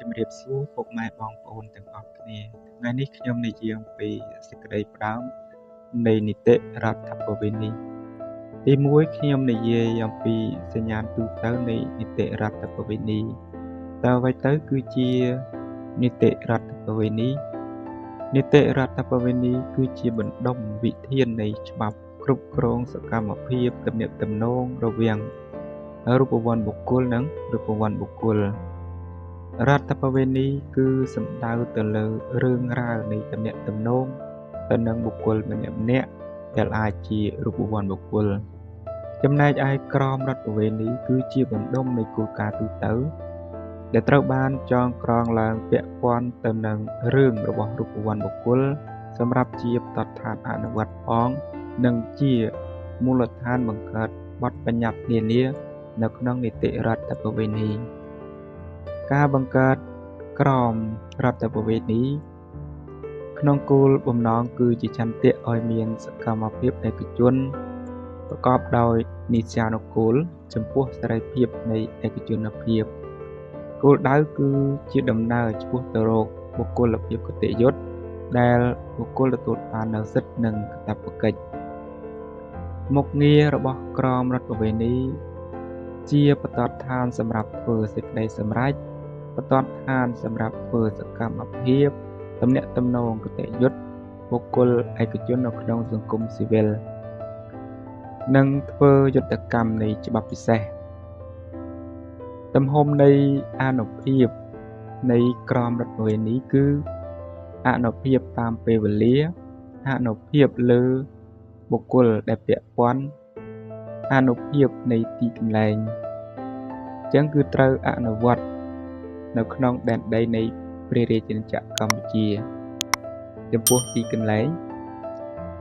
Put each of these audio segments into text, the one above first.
ជំរាបសួរពុកម៉ែបងប្អូនទាំងអស់គ្នាថ្ងៃនេះខ្ញុំនិយាយអំពីសេចក្តីផ្ដើមនៃនីតិរដ្ឋប្បវេណីទី1ខ្ញុំនិយាយអំពីសញ្ញាណទូទៅនៃនីតិរដ្ឋប្បវេណីតើអ្វីទៅគឺជានីតិរដ្ឋប្បវេណីនីតិរដ្ឋប្បវេណីគឺជាបណ្ដុំវិធាននៃច្បាប់គ្រប់គ្រងសកម្មភាពទំនាក់ទំនងរវាងរូបវន្តបុគ្គលនិងរូបវន្តបុគ្គលរដ្ឋប្បវេណីគឺសំដៅទៅលើរឿងរ៉ាវនៃទំនាក់ទំនងទៅនឹងបុគ្គលម្នាក់ៗដែលអាចជារូបវន្តបុគ្គលចំណែកឯក្រមរដ្ឋប្បវេណីគឺជាបណ្ដុំនៃគោលការណ៍ទូទៅដែលត្រូវបានចងក្រងឡើងពាក់ព័ន្ធទៅនឹងរឿងរបស់រូបវន្តបុគ្គលសម្រាប់ជាបទដ្ឋានអនុវត្តផងនិងជាមូលដ្ឋានបង្កើតបទបញ្ញត្តិនានានៅក្នុងនីតិរដ្ឋប្បវេណីការបង្កើតក្រមរដ្ឋប្បវេណីក្នុងគោលបំណងគឺជាចន្ទៈឲ្យមានសកម្មភាពឯកជនប្រកបដោយនីត្យានុកូលចំពោះសេរីភាពនៃឯកជនភាពគោលដៅគឺជាដំណើរឆ្ពោះទៅរកបុគ្គលភាពគតិយុត្តដែលបុគ្គលទទួលបាននូវសិទ្ធិនិងកាតព្វកិច្ចមុខងាររបស់ក្រមរដ្ឋប្បវេណីជាបទដ្ឋានសម្រាប់ធ្វើសេចក្តីសម្រេចបទដ្ឋានសម្រាប់ធ្វើសកម្មភាពទំនាក់ទំនងគតិយុត្តបុគ្គលឯកជននៅក្នុងសង្គមស៊ីវិលនិងធ្វើយុទ្ធកម្មនៃច្បាប់ពិសេសទំហំនៃអានុភាពនៃក្រមរដ្ឋប្បវេណីគឺអានុភាពតាមពេលវេលាអានុភាពលើបុគ្គលដែលពាក់ព័ន្ធអានុភាពនៃទីកន្លែងអញ្ចឹងគឺត្រូវអនុវត្តនៅក្នុងដែនដីនៃព្រះរាជាណាចក្រកម្ពុជាចំពោះទីកន្លែង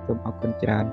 សូមអរគុណច្រើន